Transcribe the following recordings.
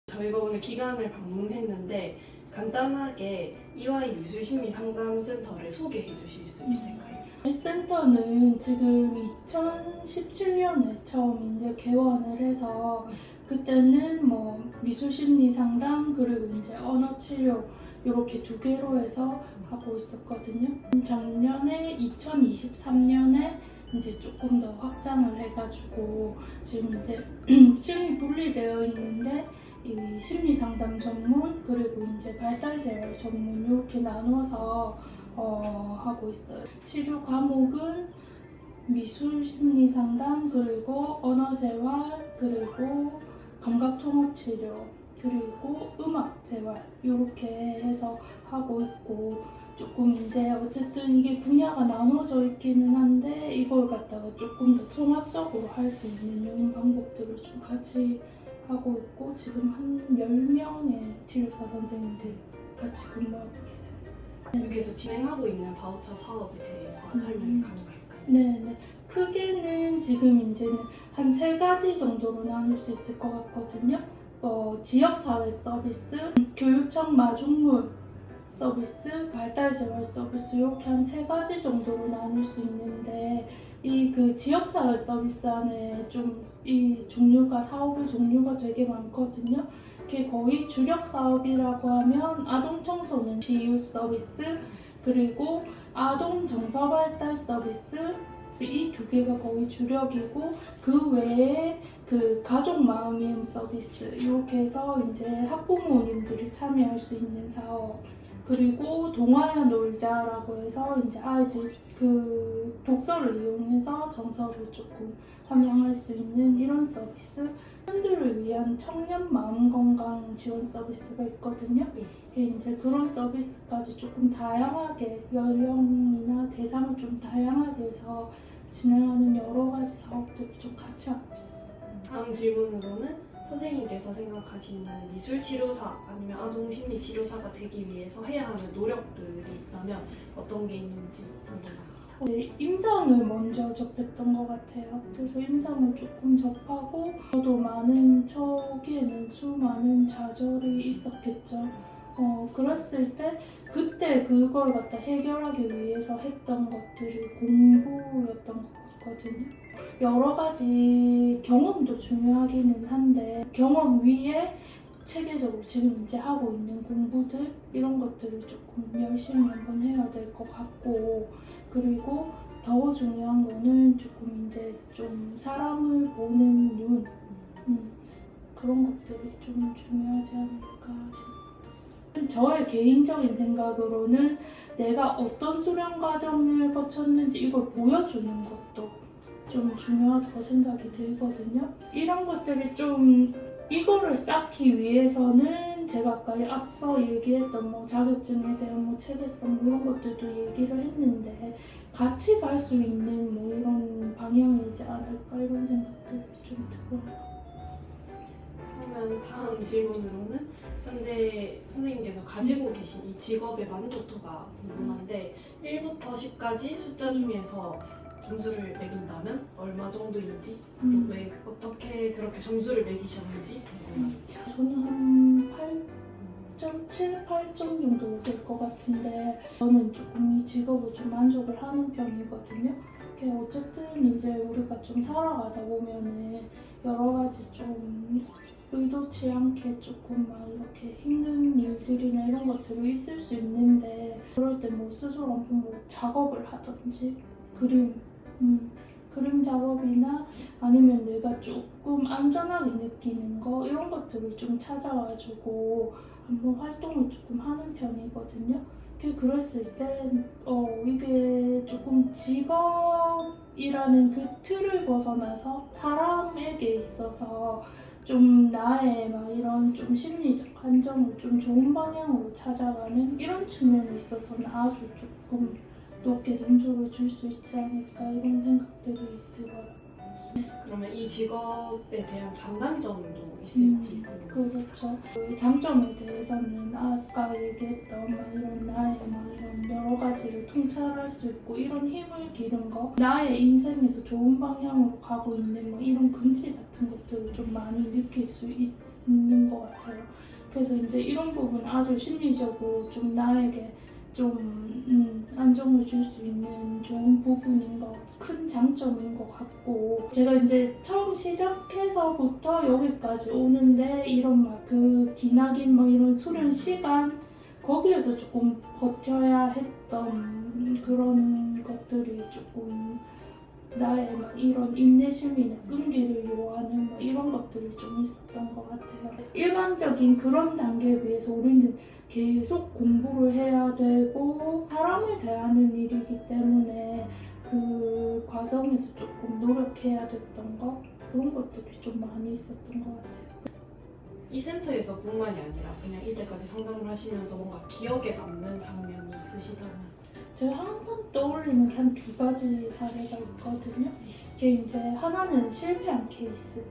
저희가 오늘 기관을 방문했는데 간단하게 EY 미술심리상담센터를 소개해 주실 수 있을까요? 이 센터는 지금 2017년에 처음 이제 개원을 해서 그때는 뭐 미술심리 상담 그리고 이제 언어 치료 이렇게 두 개로 해서 하고 있었거든요. 작년에 2023년에 이제 조금 더 확장을 해가지고 지금 이제 층이 분리되어 있는데 이 심리 상담 전문 그리고 이제 발달 재활 전문 이렇게 나눠서 하고 있어요. 치료 과목은 미술 심리 상담 그리고 언어 재활 그리고 감각 통합 치료 그리고 음악 재활 이렇게 해서 하고 있고 조금 이제 어쨌든 이게 분야가 나눠져 있기는 한데 이걸 갖다가 조금 더 통합적으로 할 수 있는 이런 방법들을 좀 같이 하고 있고 지금 한 10명의 치료사 선생님들 같이 근무하고 계세요. 여기서 진행하고 있는 바우처 사업에 대해서 설명이 가능할까요? 네. 크게는 지금 이제는 한 3가지 정도로 나눌 수 있을 것 같거든요. 지역사회 서비스, 교육청 마중물 서비스, 발달재활 서비스 이렇게 한 3가지 정도로 나눌 수 있는데 이 그 지역사회 서비스 안에 좀 이 종류가 사업의 종류가 되게 많거든요. 그게 거의 주력 사업이라고 하면 아동 청소년 지유 서비스 그리고 아동 정서 발달 서비스 이 2개가 거의 주력이고 그 외에 그 가족 마음이음 서비스 이렇게 해서 이제 학부모님들이 참여할 수 있는 사업 그리고 동화야 놀자라고 해서 이제 아이들 그 독서를 이용해서 정서를 조금 함양할 수 있는 이런 서비스 팬들을 위한 청년 마음 건강 지원 서비스가 있거든요. 이제 그런 서비스까지 조금 다양하게 연령이나 대상을 좀 다양하게 해서 진행하는 여러 가지 사업들을 좀 같이 하고 있어요. 다음 질문으로는 선생님께서 생각하시는 미술치료사 아니면 아동심리치료사가 되기 위해서 해야 하는 노력들이 있다면 어떤 게 있는지 궁금합니다. 임상을 먼저 접했던 것 같아요. 그래서 임상을 조금 접하고 저도 많은 초기에는 수많은 좌절이 있었겠죠. 그랬을 때 그때 그걸 갖다 해결하기 위해서 했던 것들이 공부였던 것 같거든요. 여러 가지 경험도 중요하기는 한데 경험 위에 체계적으로 지금 이제 하고 있는 공부들 이런 것들을 조금 열심히 한번 해야 될 것 같고 그리고 더 중요한 거는 조금 이제 좀 사람을 보는 눈 그런 것들이 좀 중요하지 않을까 싶어요. 저의 개인적인 생각으로는 내가 어떤 수련 과정을 거쳤는지 이걸 보여주는 것도 좀 중요하다고 생각이 들거든요. 이런 것들이 좀 이거를 쌓기 위해서는 제가 아까 앞서 얘기했던 뭐 자격증에 대한 뭐 체계성 이런 것들도 얘기를 했는데 같이 갈 수 있는 뭐 이런 방향이지 않을까 이런 생각들이 좀 들어요. 그러면 다음 질문으로는 현재 선생님께서 가지고 계신 이 직업의 만족도가 궁금한데 1부터 10까지 숫자 중에서 점수를 매긴다면 얼마 정도인지 또 왜 어떻게 그렇게 점수를 매기셨는지 궁금합니다. 저는 한 8.7, 8점 정도 될 것 같은데 저는 조금 이 직업을 좀 만족을 하는 편이거든요. 어쨌든 이제 우리가 좀 살아가다 보면은 여러 가지 좀 의도치 않게 조금 막 이렇게 힘든 일들이나 이런 것들이 있을 수 있는데 그럴 때 뭐 스스로 한번 뭐 작업을 하든지 그림 작업이나 아니면 내가 조금 안전하게 느끼는 거 이런 것들을 좀 찾아와주고 한번 활동을 조금 하는 편이거든요. 그랬을 때 이게 조금 직업이라는 그 틀을 벗어나서 사람에게 있어서 좀 나의 막 이런 좀 심리적 안정을 좀 좋은 방향으로 찾아가는 이런 측면에 있어서는 아주 조금 높게 점수를 줄 수 있지 않을까 이런 생각들이 들어요. 그러면 이 직업에 대한 장단점도 있을지 그렇죠. 그 장점에 대해서는 아까 얘기했던 막 이런 나의 막 이런 여러 가지를 통찰할 수 있고 이런 힘을 기른 거, 나의 인생에서 좋은 방향으로 가고 있는 뭐 이런 긍지 같은 것들을 좀 많이 느낄 수 있는 것 같아요. 그래서 이제 이런 부분 아주 심리적으로 좀 나에게 좀 안정을 줄 수 있는 좋은 부분인 것, 큰 장점인 것 같고, 제가 이제 처음 시작해서부터 여기까지 오는데 이런 막 그 기나긴 막 이런 수련 시간 거기에서 조금 버텨야 했던 그런 것들이 조금 나의 막 이런 인내심이나 끈기를 요하는 막 이런 것들이 좀 있었던 것 같아요. 일반적인 그런 단계에 비해서 우리는 계속 공부를 해야 되고 사람을 대하는 일이기 때문에 그 과정에서 조금 노력해야 됐던 거 그런 것들이 좀 많이 있었던 것 같아요. 이 센터에서 뿐만이 아니라 그냥 이때까지 상담을 하시면서 뭔가 기억에 남는 장면이 있으시다면 제가 항상 떠올리는 게 한 두 가지 사례가 있거든요. 그게 이제 하나는 실패한 케이스,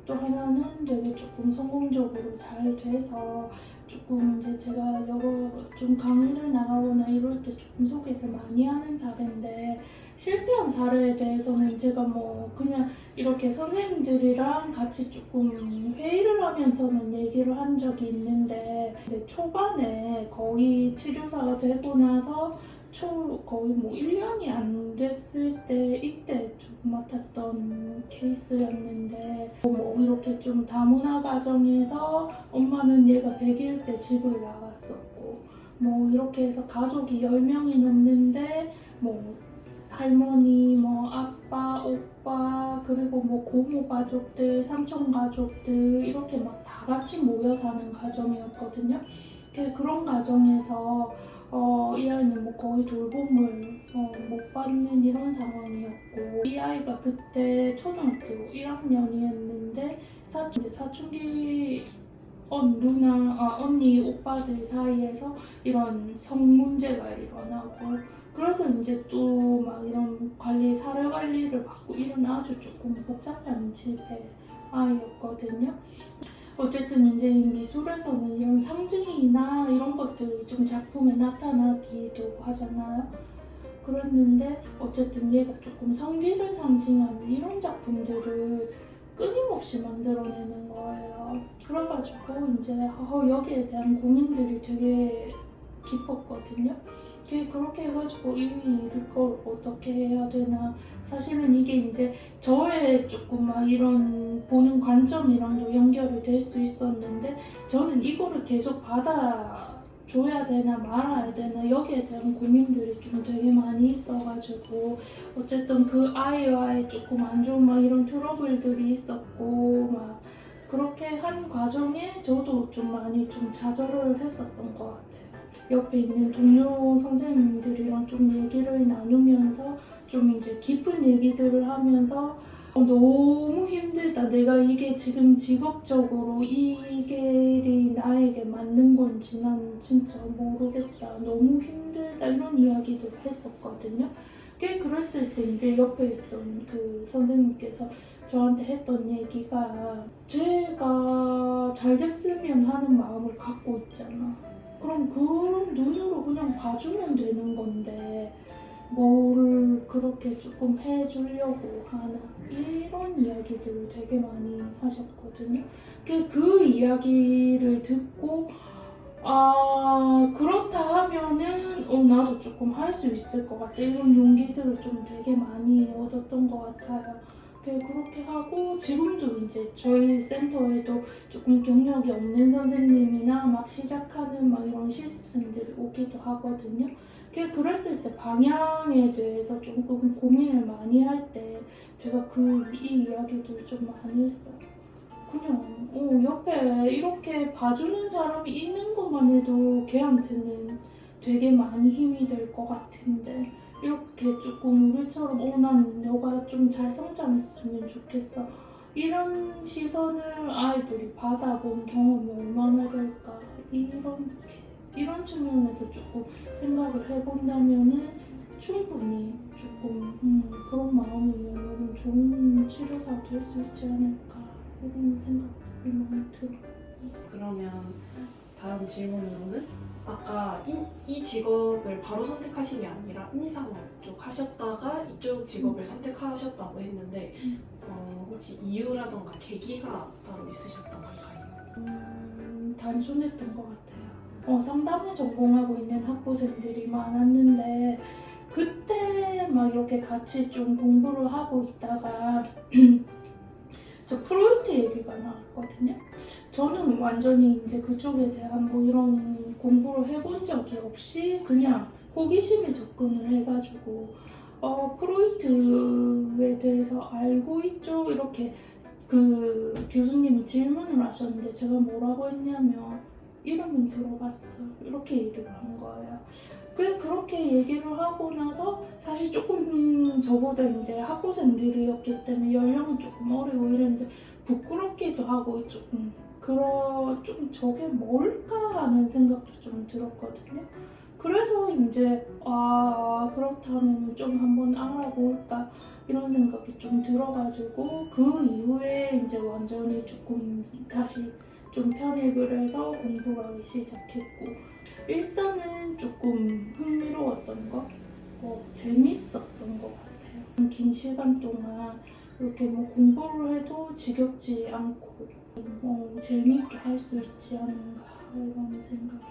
또 하나는 되게 조금 성공적으로 잘 돼서 조금 이제 제가 여러 좀 강의를 나가거나 이럴 때 조금 소개를 많이 하는 사례인데, 실패한 사례에 대해서는 제가 뭐 그냥 이렇게 선생님들이랑 같이 조금 회의를 하면서는 얘기를 한 적이 있는데, 이제 초반에 거의 치료사가 되고 나서 거의 뭐 1년이 안 됐을 때 이때 좀 맡았던 케이스였는데, 뭐 이렇게 좀 다문화 가정에서 엄마는 얘가 100일 때 집을 나갔었고 뭐 이렇게 해서 가족이 10명이 넘는데 뭐 할머니, 뭐 아빠, 오빠, 그리고 뭐 고모 가족들, 삼촌 가족들 이렇게 막 다 같이 모여 사는 가정이었거든요. 그런 가정에서 이 아이는 뭐 거의 돌봄을 못 받는 이런 상황이었고, 이 아이가 그때 초등학교 1학년이었는데 사춘기 언니, 오빠들 사이에서 이런 성 문제가 일어나고, 그래서 이제 또 막 이런 사회 관리를 받고 이런 아주 조금 복잡한 집의 아이였거든요. 어쨌든 이제 미술에서는 이런 상징이나 이런 것들이 좀 작품에 나타나기도 하잖아요. 그랬는데 어쨌든 얘가 조금 성기를 상징하는 이런 작품들을 끊임없이 만들어내는 거예요. 그래가지고 이제 여기에 대한 고민들이 되게 깊었거든요. 그렇게 해가지고 이걸 어떻게 해야 되나. 사실은 이게 이제 저의 조금 막 이런 보는 관점이랑도 연결이 될 수 있었는데, 저는 이거를 계속 받아줘야 되나 말아야 되나 여기에 대한 고민들이 좀 되게 많이 있어가지고, 어쨌든 그 아이와의 조금 안 좋은 막 이런 트러블들이 있었고, 막 그렇게 한 과정에 저도 좀 많이 좀 좌절을 했었던 것 같아요. 옆에 있는 동료 선생님들이랑 좀 얘기를 나누면서 좀 이제 깊은 얘기들을 하면서 너무 힘들다. 내가 이게 지금 직업적으로 이 길이 나에게 맞는 건지 난 진짜 모르겠다. 너무 힘들다. 이런 이야기들을 했었거든요. 그랬을 때 이제 옆에 있던 그 선생님께서 저한테 했던 얘기가, 제가 잘 됐으면 하는 마음을 갖고 있잖아. 그럼 그런 눈으로 그냥 봐주면 되는 건데 뭘 그렇게 조금 해주려고 하나, 이런 이야기들을 되게 많이 하셨거든요. 그 이야기를 듣고 그렇다 하면은 나도 조금 할 수 있을 것 같아. 이런 용기들을 좀 되게 많이 얻었던 것 같아요. 그렇게 하고 지금도 이제 저희 센터에도 조금 경력이 없는 선생님이나 막 시작하는 막 이런 실습생들이 오기도 하거든요. 그랬을 때 방향에 대해서 조금 고민을 많이 할 때 제가 이 이야기도 좀 많이 했어요. 그냥 옆에 이렇게 봐주는 사람이 있는 것만 해도 걔한테는 되게 많이 힘이 될 것 같은데, 이렇게 조금 우리처럼 난 너가 좀 잘 성장했으면 좋겠어, 이런 시선을 아이들이 받아본 경험이 얼마나 될까, 이런 측면에서 조금 생각을 해본다면은 충분히 조금 그런 마음이면 좋은 치료사가 될 수 있지 않을까 이런 생각들이 많이 들어요. 그러면 다음 질문으로는 아까 이 직업을 바로 선택하신 게 아니라 임상업 쪽 하셨다가 이쪽 직업을 선택하셨다고 했는데 혹시 이유라던가 계기가 따로 있으셨던 걸까요? 단순했던 것 같아요. 상담을 전공하고 있는 학부생들이 많았는데 그때 막 이렇게 같이 좀 공부를 하고 있다가 저 프로이트 얘기가 나왔거든요. 저는 완전히 이제 그쪽에 대한 뭐 이런 공부를 해본 적이 없이 그냥 호기심에 접근을 해가지고 프로이트에 대해서 알고 있죠? 이렇게 그 교수님이 질문을 하셨는데 제가 뭐라고 했냐면 이름은 들어봤어 이렇게 얘기를 한 거예요. 그렇게 얘기를 하고 나서 사실 조금 저보다 이제 학부생들이었기 때문에 연령은 조금 어리고 이랬는데 부끄럽기도 하고 조금 좀 저게 뭘까 하는 생각도 좀 들었거든요. 그래서 이제 그렇다면 좀 한번 알아볼까 이런 생각이 좀 들어가지고 그 이후에 이제 완전히 조금 다시 좀 편입을 해서 공부를 하기 시작했고 일단은 조금 흥미로웠던 거, 재밌었던 것 같아요. 긴 시간 동안 이렇게 뭐 공부를 해도 지겹지 않고 재미있게 할 수 있지 않은가 이런 생각이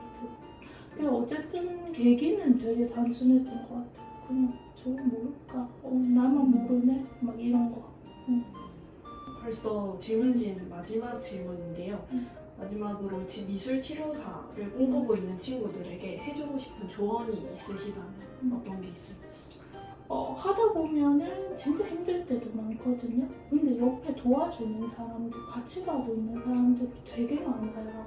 들었어요. 어쨌든 계기는 되게 단순했던 것 같아요. 그냥 저거 모를까? 나만 모르네? 막 이런 거. 벌써 질문진 마지막 질문인데요. 마지막으로 미술 치료사를 꿈꾸고 있는 친구들에게 해주고 싶은 조언이 있으시다면 어떤 게 있을지? 하다 보면은 진짜 힘들 때도 많거든요. 근데 옆에 도와주는 사람들, 같이 가고 있는 사람들이 되게 많아요.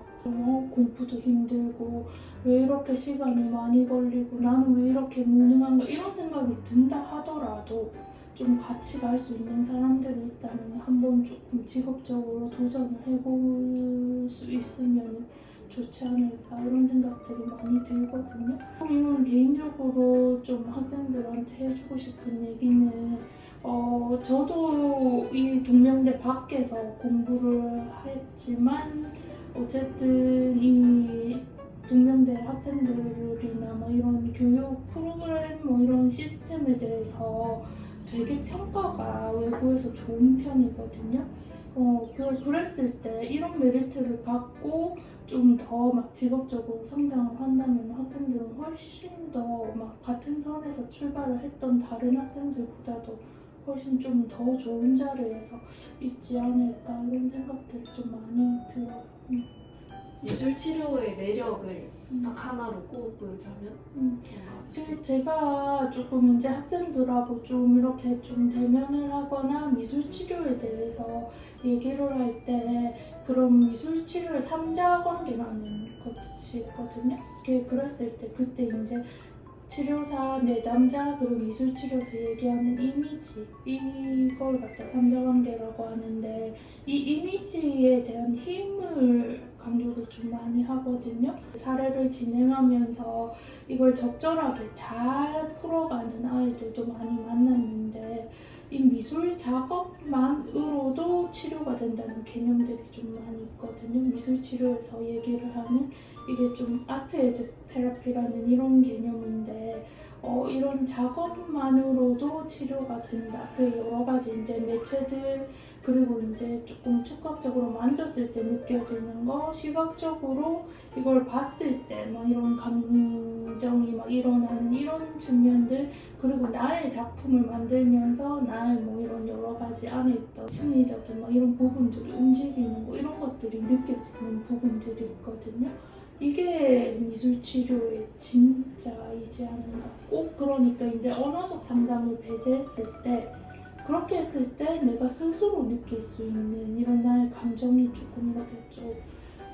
공부도 힘들고 왜 이렇게 시간이 많이 걸리고 나는 왜 이렇게 무능한가 이런 생각이 든다 하더라도 좀 같이 갈 수 있는 사람들이 있다면 한번 조금 직업적으로 도전을 해볼 수 있으면 좋지 않을까 이런 생각들이 많이 들거든요. 이건 개인적으로 좀 학생들한테 해주고 싶은 얘기는 저도 이 동명대 밖에서 공부를 했지만 어쨌든 이 동명대 학생들이나 뭐 이런 교육 프로그램 뭐 이런 시스템에 대해서 되게 평가가 외부에서 좋은 편이거든요. 그랬을 때 이런 메리트를 갖고 좀 더 막 직업적으로 성장을 한다면 학생들은 훨씬 더 막 같은 선에서 출발을 했던 다른 학생들보다도 훨씬 좀 더 좋은 자리에서 있지 않을까 이런 생각들이 좀 많이 들어요. 미술 치료의 매력을 딱 하나로 꼽으자면 그래서 제가 조금 이제 학생들하고 좀 이렇게 좀 대면을 하거나 미술 치료에 대해서 얘기를 할 때 그런 미술 치료의 3자 관계라는 것이 있거든요. 그랬을 때 그때 이제 치료사, 내담자, 그리고 미술 치료에서 얘기하는 이미지 이걸 갖다 3자 관계라고 하는데 이 이미지에 대한 힘을 강조를 좀 많이 하거든요. 사례를 진행하면서 이걸 적절하게 잘 풀어가는 아이들도 많이 만났는데 이 미술 작업만으로도 치료가 된다는 개념들이 좀 많이 있거든요. 미술 치료에서 얘기를 하는 이게 좀 아트 에즈 테라피라는 이런 개념인데 이런 작업만으로도 치료가 된다. 그 여러 가지 이제 매체들 그리고 이제 조금觸覚적으로 만졌을 때 느껴지는 거, 시각적으로 이걸 봤을 때 막 이런 감정이 막 일어나는 이런 측면들, 그리고 나의 작품을 만들면서 나의 뭐 이런 여러 가지 안에 있던 심리적인 막 이런 부분들이 움직이는 거 이런 것들이 느껴지는 부분들이 있거든요. 이게 미술 치료의 진짜이지 않은가. 꼭 그러니까 이제 언어적 상담을 배제했을 때 그렇게 했을 때 내가 스스로 느낄 수 있는 이런 나의 감정이 조금 이렇게 좀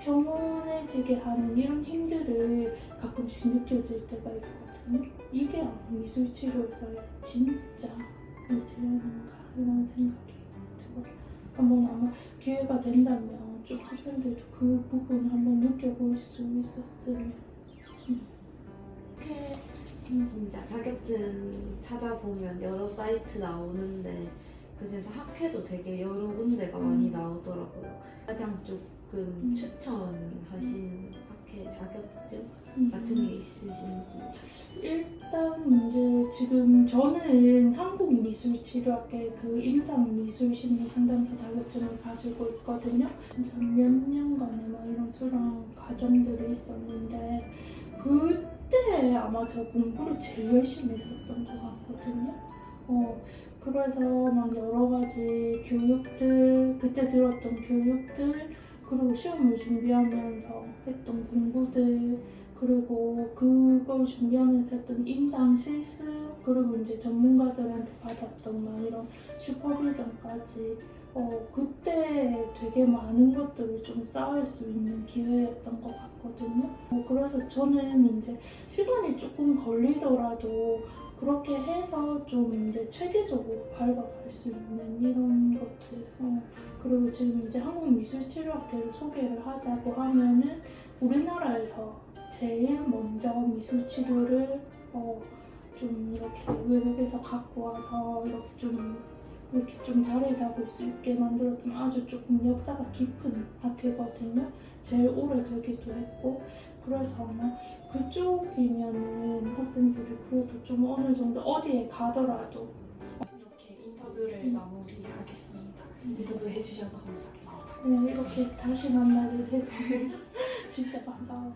평온해지게 하는 이런 힘들을 가끔씩 느껴질 때가 있거든요. 이게 아마 미술 치료에서의 진짜이지 않은가 이런 생각이 들어요. 한번 아마 기회가 된다면 좀 학생들도 그 부분 한번 느껴볼 수 있었으면. 진짜 자격증 찾아보면 여러 사이트 나오는데 그래서 학회도 되게 여러 군데가 많이 나오더라고요. 가장 조금 추천하시는 학회 자격증 같은 게 있으신지. 일단 이제 지금 저는 한국미술치료학회 그 임상미술심리상담사 자격증을 가지고 있거든요. 진짜 몇 년간에 막 이런 수련 과정들이 있었는데 그때 아마 저 공부를 제일 열심히 했었던 것 같거든요. 그래서 막 여러 가지 교육들, 그때 들었던 교육들, 그리고 시험을 준비하면서 했던 공부들, 그리고 그걸 준비하면서 했던 임상 실습, 그리고 이제 전문가들한테 받았던 막 이런 슈퍼비전까지 그때 되게 많은 것들을 좀 쌓을 수 있는 기회였던 것 같거든요. 그래서 저는 이제 시간이 조금 걸리더라도 그렇게 해서 좀 이제 체계적으로 밟아갈 수 있는 이런 것들. 그리고 지금 이제 한국미술치료학회를 소개를 하자고 하면은 우리나라에서 제일 먼저 미술치료를 좀 이렇게 외국에서 갖고 와서 이렇게 좀 자리 잡을 수 있게 만들었던 아주 조금 역사가 깊은 학회거든요. 제일 오래되기도 했고, 그래서 아마 그쪽이면은 학생들이 그래도 좀 어느 정도 어디에 가더라도 이렇게 인터뷰를 마무리하겠습니다. 인터뷰 해주셔서 감사합니다. 네, 이렇게 다시 만나게 돼서 진짜 반가워요.